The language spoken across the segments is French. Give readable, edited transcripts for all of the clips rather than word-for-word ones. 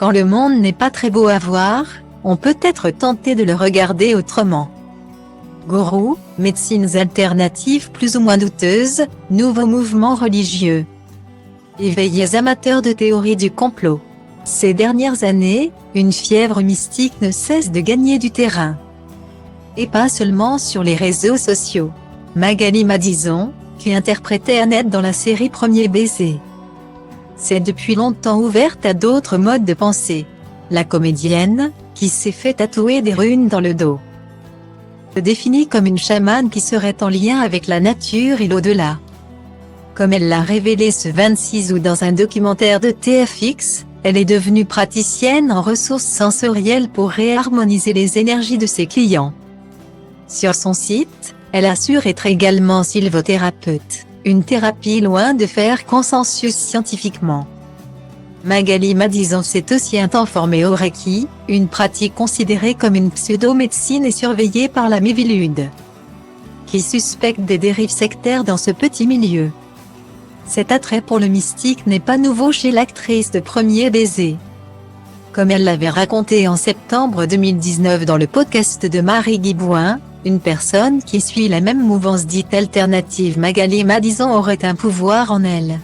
Quand le monde n'est pas très beau à voir, on peut être tenté de le regarder autrement. Gourous, médecines alternatives plus ou moins douteuses, nouveaux mouvements religieux. Éveillés amateurs de théories du complot. Ces dernières années, une fièvre mystique ne cesse de gagner du terrain. Et pas seulement sur les réseaux sociaux. Magali Madison, qui interprétait Annette dans la série Premier baiser, s'est depuis longtemps ouverte à d'autres modes de pensée. La comédienne, qui s'est fait tatouer des runes dans le dos, se définit comme une chamane qui serait en lien avec la nature et l'au-delà. Comme elle l'a révélé ce 26 août dans un documentaire de TFX, elle est devenue praticienne en ressources sensorielles pour réharmoniser les énergies de ses clients. Sur son site, elle assure être également sylvothérapeute, une thérapie loin de faire consensus scientifiquement. Magali Madison s'est aussi un temps formée au Reiki, une pratique considérée comme une pseudo-médecine et surveillée par la Miviludes, qui suspecte des dérives sectaires dans ce petit milieu. Cet attrait pour le mystique n'est pas nouveau chez l'actrice de Premier baiser. Comme elle l'avait raconté en septembre 2019 dans le podcast de Marie Guibouin, une personne qui suit la même mouvance dite alternative, Magali Madison aurait un pouvoir en elle.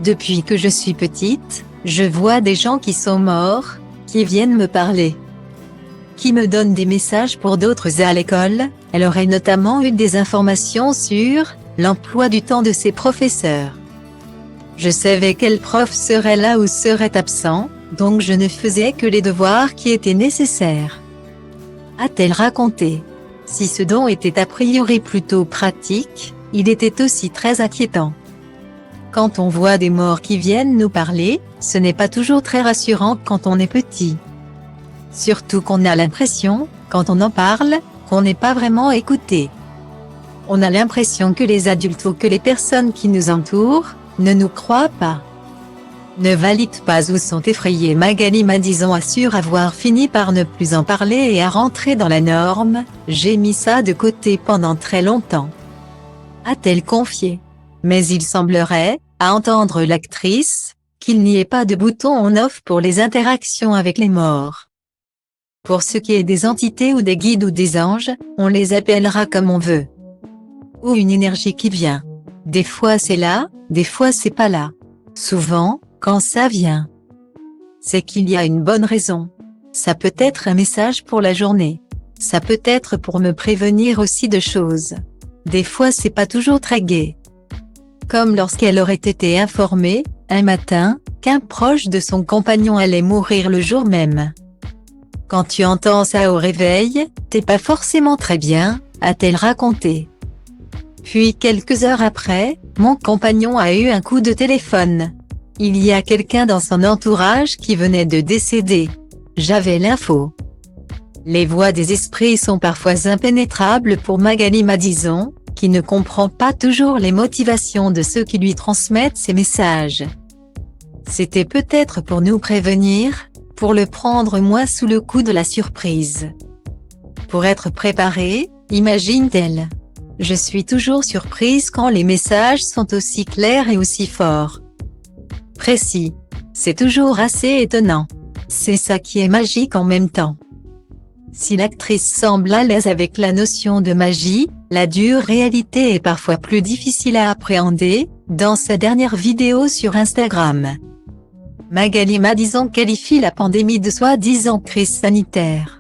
Depuis que je suis petite, je vois des gens qui sont morts, qui viennent me parler, qui me donnent des messages pour d'autres à l'école. Elle aurait notamment eu des informations sur l'emploi du temps de ses professeurs. Je savais quel prof serait là ou serait absent, donc je ne faisais que les devoirs qui étaient nécessaires, a-t-elle raconté. Si ce don était a priori plutôt pratique, il était aussi très inquiétant. Quand on voit des morts qui viennent nous parler, ce n'est pas toujours très rassurant quand on est petit. Surtout qu'on a l'impression, quand on en parle, qu'on n'est pas vraiment écouté. On a l'impression que les adultes ou que les personnes qui nous entourent ne nous croient pas, ne valident pas ou sont effrayés. Magali Madison assure avoir fini par ne plus en parler et à rentrer dans la norme. J'ai mis ça de côté pendant très longtemps, a-t-elle confié. Mais il semblerait, à entendre l'actrice, qu'il n'y ait pas de bouton on-off pour les interactions avec les morts. Pour ce qui est des entités ou des guides ou des anges, on les appellera comme on veut. Ou une énergie qui vient. Des fois c'est là, des fois c'est pas là. Souvent, quand ça vient, c'est qu'il y a une bonne raison. Ça peut être un message pour la journée. Ça peut être pour me prévenir aussi de choses. Des fois c'est pas toujours très gai. Comme lorsqu'elle aurait été informée, un matin, qu'un proche de son compagnon allait mourir le jour même. Quand tu entends ça au réveil, t'es pas forcément très bien, a-t-elle raconté. Puis quelques heures après, mon compagnon a eu un coup de téléphone. Il y a quelqu'un dans son entourage qui venait de décéder. J'avais l'info. Les voix des esprits sont parfois impénétrables pour Magali Madison, qui ne comprend pas toujours les motivations de ceux qui lui transmettent ces messages. C'était peut-être pour nous prévenir, pour le prendre moins sous le coup de la surprise. Pour être préparé, imagine-t-elle. Je suis toujours surprise quand les messages sont aussi clairs et aussi forts. Précis. C'est toujours assez étonnant. C'est ça qui est magique en même temps. Si l'actrice semble à l'aise avec la notion de magie, la dure réalité est parfois plus difficile à appréhender. Dans sa dernière vidéo sur Instagram, Magali Madison qualifie la pandémie de soi-disant crise sanitaire.